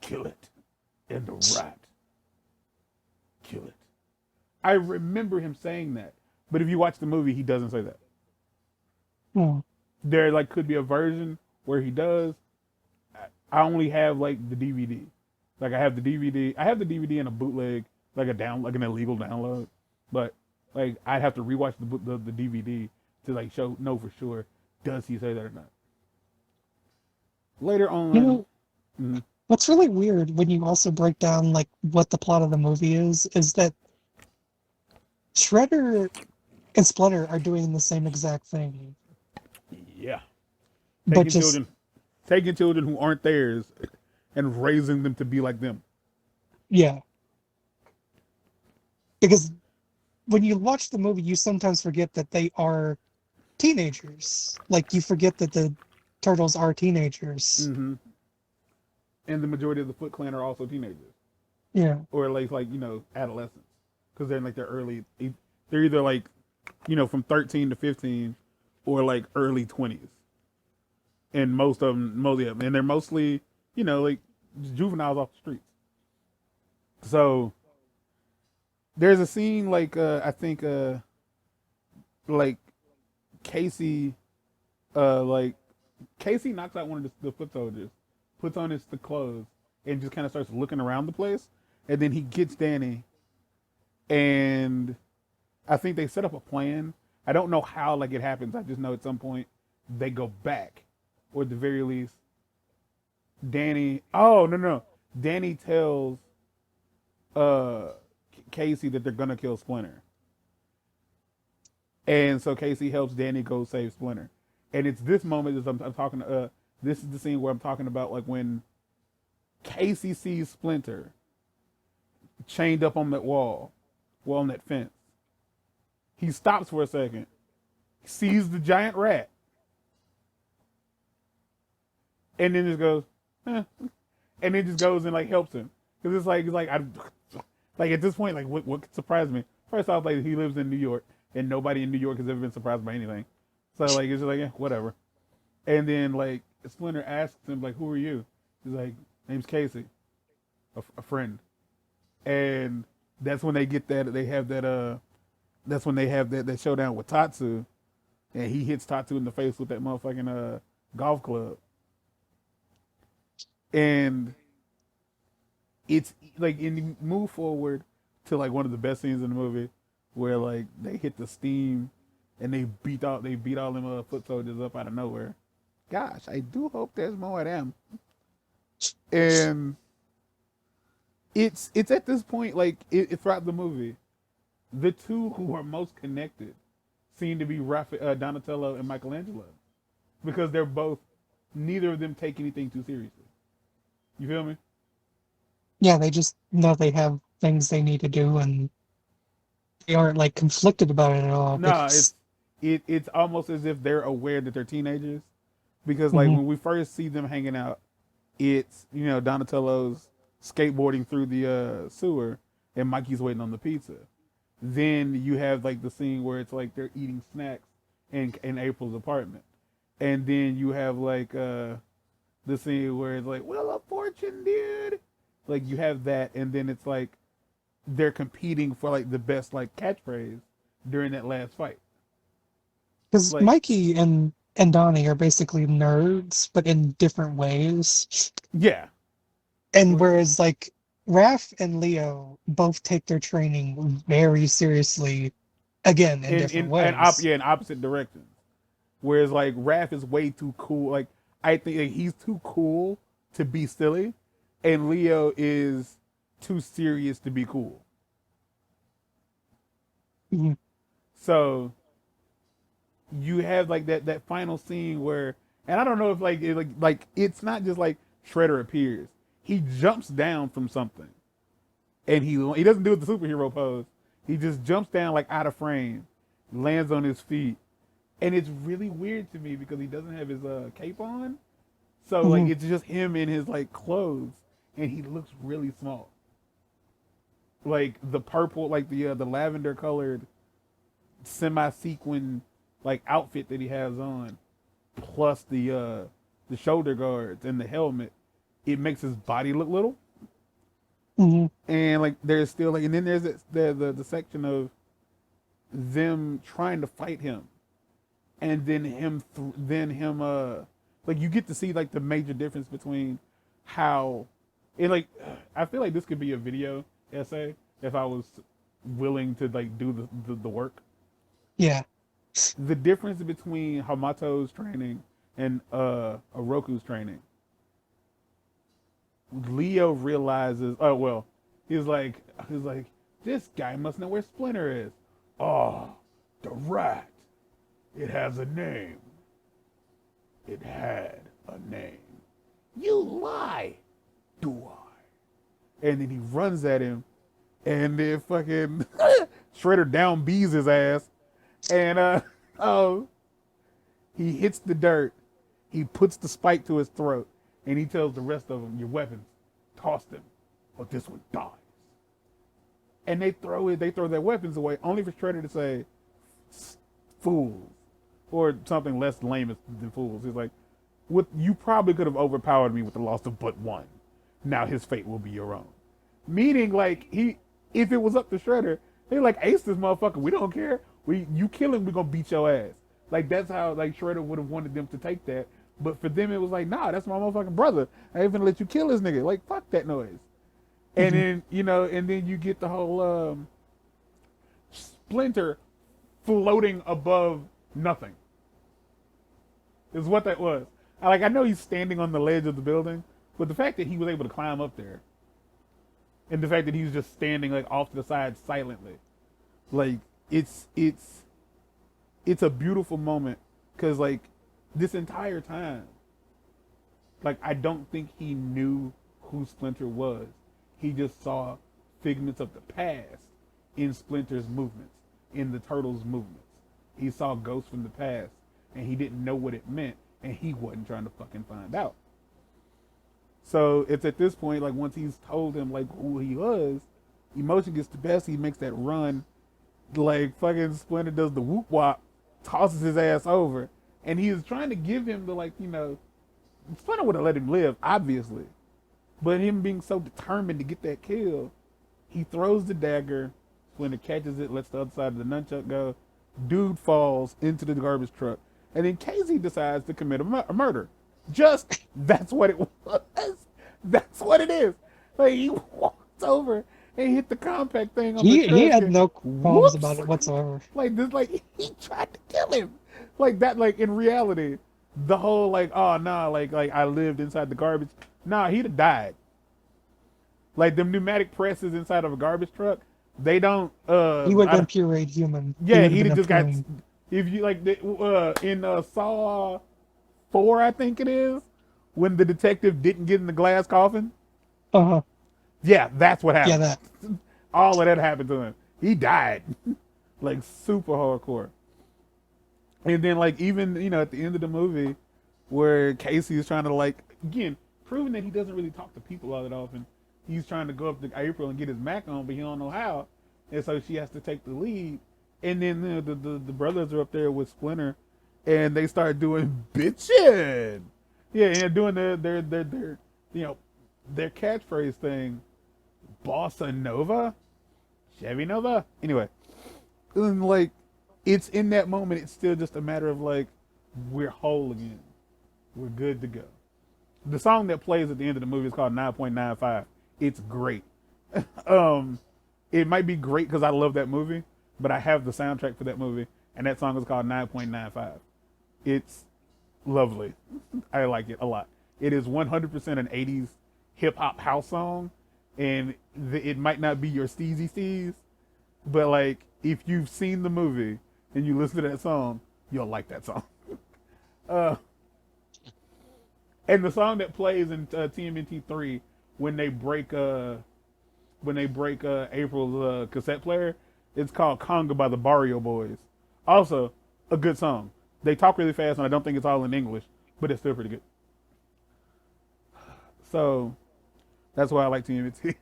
kill it, and the rat, kill it. I remember him saying that, but if you watch the movie, he doesn't say that. Hmm. There like could be a version where he does. I only have like the DVD. Like I have the DVD. I have the DVD in a bootleg, like like an illegal download. But like I'd have to rewatch the DVD to like know for sure does he say that or not. Later You on, know, what's really weird when you also break down like what the plot of the movie is that Shredder and Splinter are doing the same exact thing, yeah, but taking just children, taking children who aren't theirs, and raising them to be like them. yeah. Because when you watch the movie, you sometimes forget that they are teenagers. Like you forget that the turtles are teenagers. Mm-hmm. And the majority of the Foot Clan are also teenagers, Yeah. or like adolescents, because they're in like their early. They're either like from 13 to 15, or like early 20s, and mostly, and they're mostly like juveniles off the streets. So there's a scene like I think like Casey like Casey knocks out one of the foot soldiers, puts on the clothes, and just kind of starts looking around the place, and then he gets Danny, and I think they set up a plan. I don't know how like it happens. I just know at some point they go back, or at the very least, Danny. Oh no, Danny tells uh Casey that they're gonna kill Splinter, and so Casey helps Danny go save Splinter. And it's this moment that I'm talking. This is the scene where I'm talking about, like when Casey sees Splinter chained up on that wall, on that fence. He stops for a second, sees the giant rat, and then just goes, and then just goes and like helps him, because it's like I like at this point, like what could surprise me? First off, like he lives in New York, and nobody in New York has ever been surprised by anything, so like it's just like whatever. And then like Splinter asks him like, "Who are you?" He's like, "Name's Casey, a friend," and that's when they get that they have that that's when they have that showdown with Tatsu, and he hits Tatsu in the face with that motherfucking golf club. And it's like, and you move forward to like one of the best scenes in the movie, where like they hit the steam, and they beat all them foot soldiers up out of nowhere. Gosh, I do hope there's more of them. And it's at this point, like throughout the movie, the two who are most connected seem to be Donatello and Michelangelo, because they're both, neither of them take anything too seriously. You feel me? Yeah, they just know they have things they need to do and they aren't like conflicted about it at all No, because it's almost as if they're aware that they're teenagers, because like Mhm. when we first see them hanging out, it's Donatello's skateboarding through the sewer, and Mikey's waiting on the pizza. Then you have like the scene where it's like they're eating snacks in April's apartment, and then you have like the scene where it's like, "Well, a fortune, dude." Like you have that, and then it's like they're competing for like the best like catchphrase during that last fight. because Like, Mikey and Donnie are basically nerds, but in different ways. yeah, And whereas like Raph and Leo both take their training very seriously, again in different ways. in opposite directions. Whereas like Raph is way too cool. Like I think like, he's too cool to be silly, and Leo is too serious to be cool. Mhm. So you have like that final scene where, and I don't know if like it's not just like Shredder appears. He jumps down from something, and he doesn't do the superhero pose. He just jumps down like out of frame, lands on his feet, and it's really weird to me because he doesn't have his cape on. So like Mhm. it's just him in his like clothes, and he looks really small. Like the purple, like the lavender colored semi-sequin like outfit that he has on, plus the shoulder guards and the helmet, it makes his body look little. Mhm. And like there's still like, and then there's the section of them trying to fight him, and then him like you get to see like the major difference between how it like I feel like this could be a video essay if I was willing to like do the work. Yeah. The difference between Hamato's training and Oroku's training. Leo realizes, oh well, he's like, this guy must know where Splinter is. Oh, the rat. It has a name. It had a name. You lie. Do I? And then he runs at him, and then fucking Shredder down bees his ass, and oh, he hits the dirt. He puts the spike to his throat, and he tells the rest of them, "Your weapons, toss them, or this one dies." And they throw their weapons away, only for Shredder to say, "Fools," or something less lame than fools. He's like, "What? You probably could have overpowered me with the loss of but one. Now his fate will be your own." Meaning, like if it was up to Shredder, they like ace this motherfucker. We don't care. You kill him, we gonna beat your ass. Like that's how like Shredder would have wanted them to take that. But for them, it was like, nah, that's my motherfucking brother. I ain't gonna let you kill this nigga. Like fuck that noise. And then and then you get the whole Splinter floating above nothing. Is what that was. I know he's standing on the ledge of the building, but the fact that he was able to climb up there, and the fact that he was just standing like off to the side silently, like it's a beautiful moment because like this entire time, like I don't think he knew who Splinter was. He just saw figments of the past in Splinter's movements, in the Turtles' movements. He saw ghosts from the past, and he didn't know what it meant, and he wasn't trying to fucking find out. So it's at this point, like once he's told him like who he was, emotion gets the best. He makes that run, like fucking Splinter does the whoop wop, tosses his ass over, and he is trying to give him the like Splinter would have let him live, obviously, but him being so determined to get that kill, he throws the dagger. Splinter catches it, lets the other side of the nunchuck go. Dude falls into the garbage truck, and then Casey decides to commit a murder. That's what it was. That's what it is. Like he walks over and hit the compact thing on the He trash had can. no qualms about it whatsoever. Like this, like he tried to kill him. Like that, like in reality, the whole like, oh nah, like I lived inside the garbage. Nah, he'd have died. Like them pneumatic presses inside of a garbage truck, they don't. He would have been pureed human. Yeah, He he'd would have have just been a got. prune. If you like in Saw 4, I think it is, when the detective didn't get in the glass coffin. Uh-huh. Yeah, that's what Yeah, happened. that. All of that happened to him. He died, like super hardcore. And then like even at the end of the movie, where Casey is trying to like again proving that he doesn't really talk to people all that often. He's trying to go up to April and get his Mac on, but he don't know how, and so she has to take the lead. And then the brothers are up there with Splinter, and they start doing bitchin'. Yeah, and doing their their catchphrase thing, Bossa Nova, Chevy Nova. Anyway, and like it's in that moment, it's still just a matter of like we're whole again, we're good to go. The song that plays at the end of the movie is called 9.95. It's great. It might be great because I love that movie, but I have the soundtrack for that movie, and that song is called 9.95. It's lovely. I like it a lot. It is 100% an 80s hip hop house song, and it might not be your Steezy Steez, but like if you've seen the movie and you listen to that song, you'll like that song. uh, and the song that plays in TMNT 3 when they break April's cassette player, it's called Conga by the Barrio Boys. Also, a good song. They talk really fast, and I don't think it's all in English, but it's still pretty good. So, that's why I like TMNT.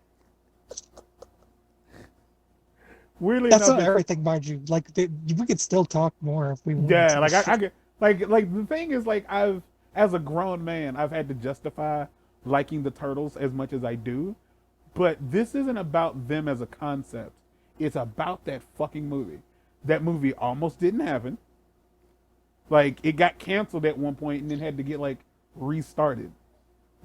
Weirdly That's enough, not everything, mind you. Like we could still talk more if we wanted yeah, to. like I get like the thing is like as a grown man, I've had to justify liking the Turtles as much as I do, but this isn't about them as a concept. It's about that fucking movie. That movie almost didn't happen. Like it got canceled at one point and then had to get like restarted.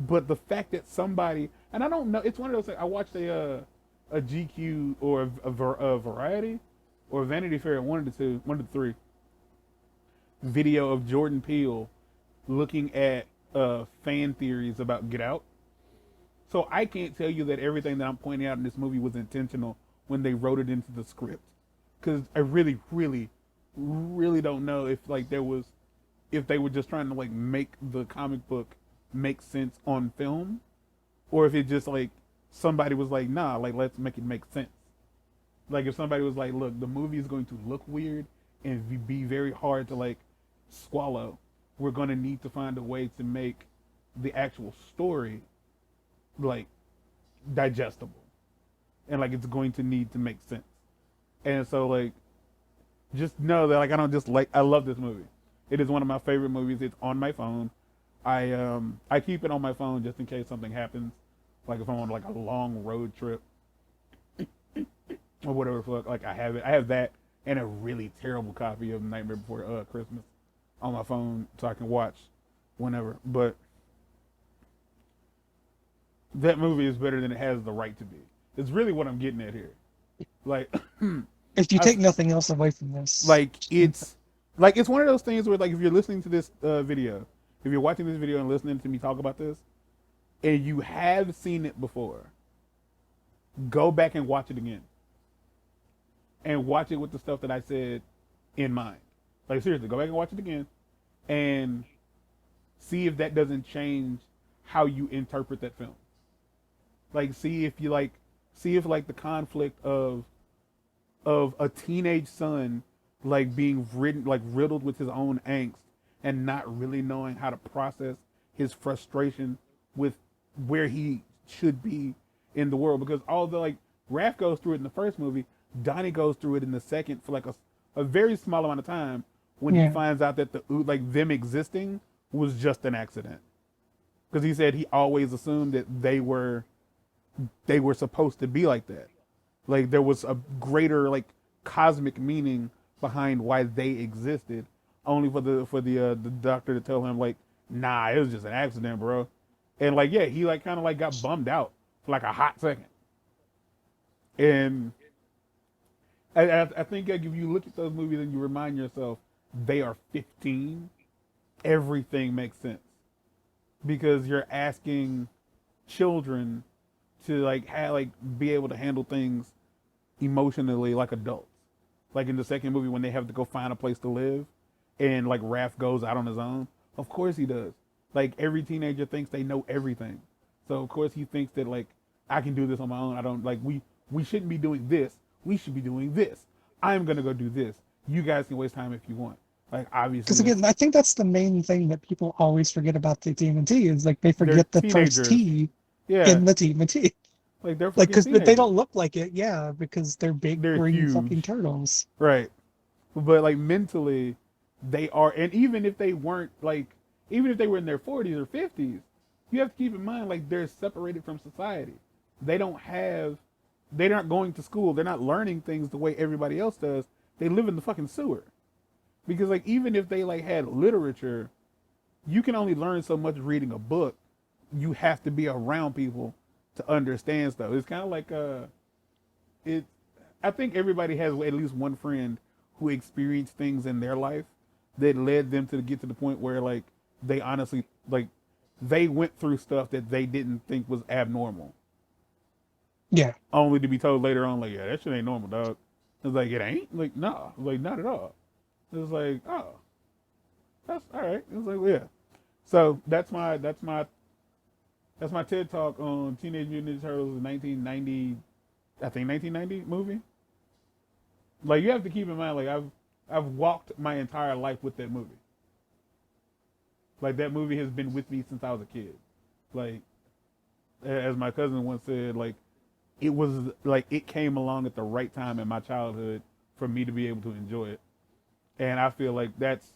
But the fact that somebody, and I don't know, it's one of those things. I watched a GQ or a Variety or Vanity Fair, one of the three, video of Jordan Peele looking at fan theories about Get Out. So I can't tell you that everything that I'm pointing out in this movie was intentional when they wrote it into the script, because I really, really, really don't know if if they were just trying to like make the comic book make sense on film, or if it just like somebody was like, nah, like let's make it make sense. Like if somebody was like, look, the movie is going to look weird and be very hard to like swallow. We're going to need to find a way to make the actual story like digestible, and like it's going to need to make sense. And so like just know that like I love this movie. It is one of my favorite movies. It's on my phone. I keep it on my phone just in case something happens, like if I'm on like a long road trip or whatever. Fuck, like I have that and a really terrible copy of Nightmare Before Christmas on my phone so I can watch whenever. But that movie is better than it has the right to be. It's really what I'm getting at here. Like, If you take nothing else away from this, it's one of those things where like if you're listening to this video, if you're watching this video and listening to me talk about this, and you have seen it before, go back and watch it again. And watch it with the stuff that I said in mind. Like seriously, go back and watch it again and see if that doesn't change how you interpret that film. Like see if the conflict of a teenage son like being riddled with his own angst and not really knowing how to process his frustration with where he should be in the world. Because although like Raph goes through it in the first movie, Donnie goes through it in the second for like a very small amount of time when he finds out that them existing was just an accident. Because he said he always assumed that they were supposed to be like that. Like there was a greater like cosmic meaning behind why they existed, only for the doctor to tell him like, nah, it was just an accident, bro. And like yeah, he like kind of like got bummed out for like a hot second. And I think like if you look at those movies and you remind yourself they are 15, everything makes sense. Because you're asking children to be able to handle things emotionally like adults. Like in the second movie when they have to go find a place to live and like Raph goes out on his own, of course he does. Like every teenager thinks they know everything. So of course he thinks that like I can do this on my own. I don't like we shouldn't be doing this. We should be doing this. I'm gonna go do this. You guys can waste time if you want. Like obviously, because again, I think that's the main thing that people always forget about the TMNT is like they forget the first T in the TMNT. Like they're like because teenagers. they don't look like it, yeah, because they're big They're green huge. fucking turtles. Right, but like mentally, they are, and even if they weren't even if they were in their 40s or 50s, you have to keep in mind like they're separated from society. They're not going to school. They're not learning things the way everybody else does. They live in the fucking sewer. Because like even if they like had literature, you can only learn so much reading a book. You have to be around people to understand stuff. It's kind of like I think everybody has at least one friend who experienced things in their life that led them to get to the point where like they honestly like they went through stuff that they didn't think was abnormal. Yeah. Only to be told later on, like, yeah, that shit ain't normal, dog. It's like, it ain't? Like, no. Like, not at all. It's like, oh, that's all right. It's like, well, yeah. So that's my TED talk on Teenage Mutant Ninja Turtles in 1990, I think 1990 movie. Like, you have to keep in mind, like, I've walked my entire life with that movie. Like, that movie has been with me since I was a kid. Like, as my cousin once said, like, it was like it came along at the right time in my childhood for me to be able to enjoy it. And I feel like that's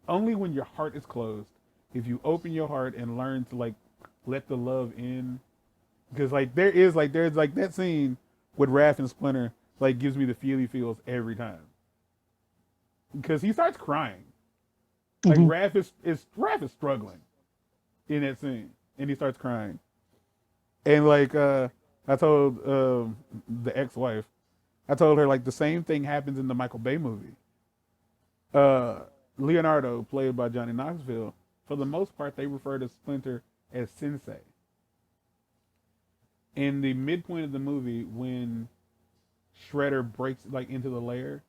only when your heart is closed. If you open your heart and learn to like let the love in, because like there's like that scene with Raph and Splinter like gives me the feely feels every time. Because he starts crying. Like Mhm. Raph is struggling in that scene, and he starts crying. And like I told the ex-wife, I told her like the same thing happens in the Michael Bay movie. Uh, Leonardo, played by Johnny Knoxville, for the most part they refer to Splinter as Sensei. In the midpoint of the movie, when Shredder breaks like into the lair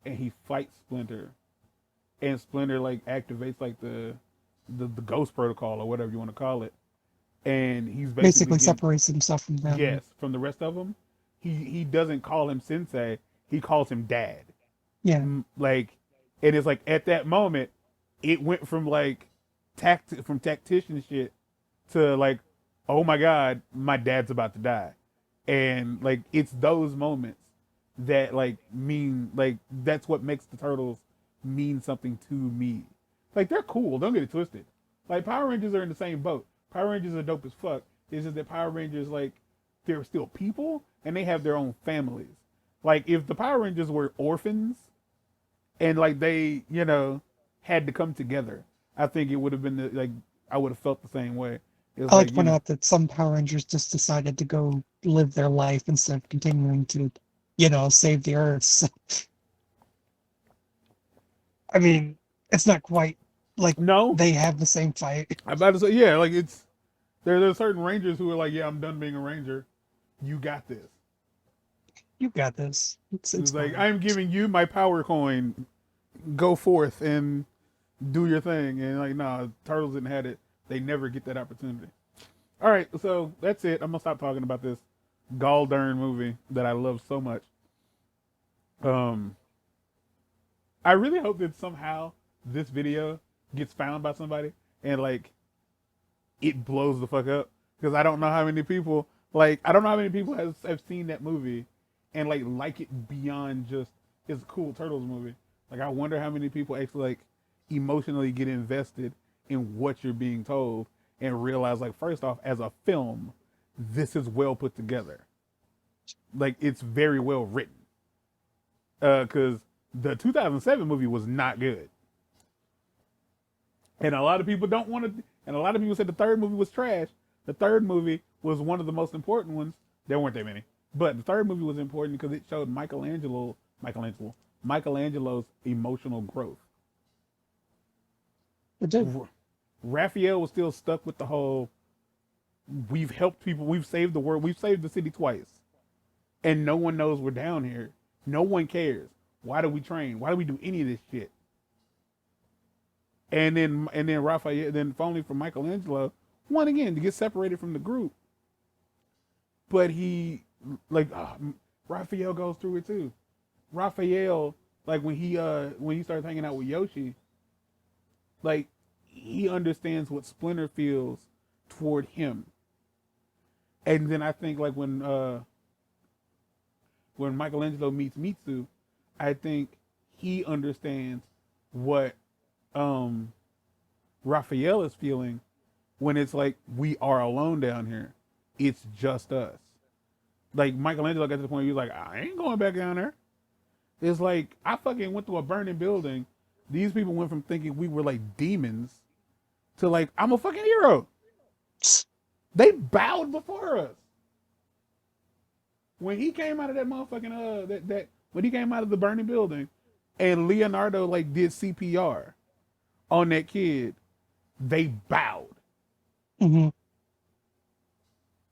and he fights Splinter, and Splinter like activates like the ghost protocol or whatever you want to call it, and he's basically Basically getting, separates himself from them. yes, from the rest of them. He doesn't call him Sensei, he calls him Dad. Yeah. Like, and it's like at that moment, it went from like from tactician shit to like, oh my god, my dad's about to die, and like it's those moments that like mean like that's what makes the turtles mean something to me. Like they're cool, don't get it twisted. Like Power Rangers are in the same boat. Power Rangers are dope as fuck. It's just that Power Rangers like they're still people and they have their own families. Like if the Power Rangers were orphans and like they, you know, had to come together, I think it would have been like I would have felt the same way. It was I like like, to you point know, out that some Power Rangers just decided to go live their life instead of continuing to, save the Earth. So, I mean, it's not quite like no, they have the same fight. I'm about to say, yeah, like it's there's certain rangers who are like, yeah, I'm done being a ranger. You got this. You got this. It's It's like fine. I'm giving you my power coin. Go forth and do your thing. And like, nah, turtles didn't have it. They never get that opportunity. All right, so that's it. I'm gonna stop talking about this gall darn movie that I love so much. Um, I really hope that somehow this video gets found by somebody and like it blows the fuck up because I don't know how many people I don't know how many people have seen that movie and like it beyond just it's a cool turtles movie. Like I wonder how many people actually like emotionally get invested in what you're being told and realize like first off as a film this is well put together. Like it's very well written. Cuz the 2007 movie was not good. And a lot of people don't want to. And a lot of people said the third movie was trash. The third movie was one of the most important ones. There weren't that many, but the third movie was important because it showed Michelangelo's emotional growth. It did. Raphael was still stuck with the whole. We've helped people. We've saved the world. We've saved the city twice, and no one knows we're down here. No one cares. Why do we train? Why do we do any of this shit? And then Raphael, then finally for Michelangelo, one again to get separated from the group. But he like Raphael goes through it too. Raphael, like when he starts hanging out with Yoshi, like he understands what Splinter feels toward him. And then I think like when Michelangelo meets Mitsu, I think he understands what Raphael is feeling when it's like we are alone down here. It's just us. Like Michelangelo got to the point where he was like, I ain't going back down there. It's like I fucking went through a burning building. These people went from thinking we were like demons to like I'm a fucking hero. They bowed before us. When he came out of that motherfucking that when he came out of the burning building and Leonardo like did CPR on that kid, they bowed. Hmm.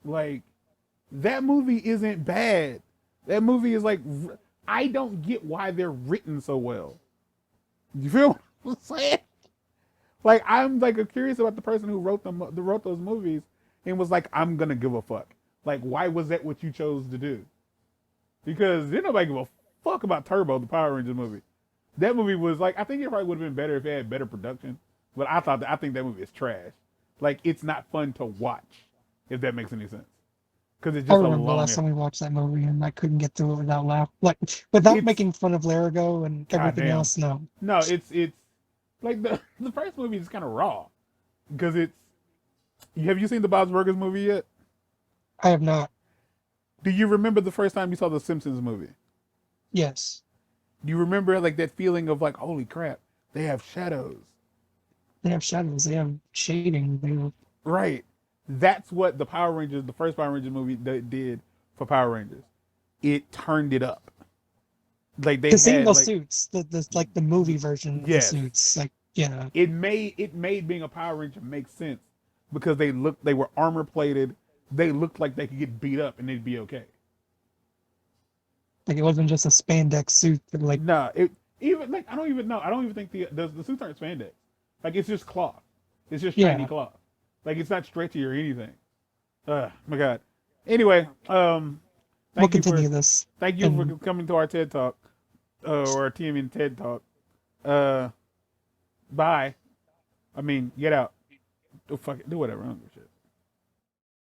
Like that movie isn't bad. That movie is like I don't get why they're written so well. You feel what I'm saying? Like I'm like curious about the person who wrote them, who wrote those movies, and was like, I'm gonna give a fuck. Like, why was that what you chose to do? Because didn't nobody give a fuck about Turbo, the Power Rangers movie. That movie was like, I think it probably would have been better if it had better production. But I think that movie is trash. Like, it's not fun to watch, if that makes any sense. Because it's I just a remember the long. last time we watched that movie, and I couldn't get through it without laugh. Like without It's making fun of Larago and everything goddamn. else. No, No, it's like the first movie is kind of raw because it's. Have you seen the Bob's Burgers movie yet? I have not. Do you remember the first time you saw the Simpsons movie? Yes, Do you remember like that feeling of like, holy crap, they have shadows? they have shadows. They have shading. They have, Right. That's what the Power Rangers, the first Power Rangers movie did for Power Rangers. It turned it up. Like they the single had like suits. The like the movie version of the yes, suits. Like yeah, it made being a Power Ranger make sense because they were armor plated. They looked like they could get beat up and they'd be okay. like it wasn't just a spandex suit. But like Nah, it even like I don't even know. I don't even think the suits aren't spandex. Like it's just cloth. It's just shiny yeah, cloth. Like it's not stretchy or anything. My God. Anyway, we'll thank you continue for this. thank you And for coming to our TED Talk, or our TMN TED Talk. Bye. I mean, get out. Do whatever. I don't give a shit.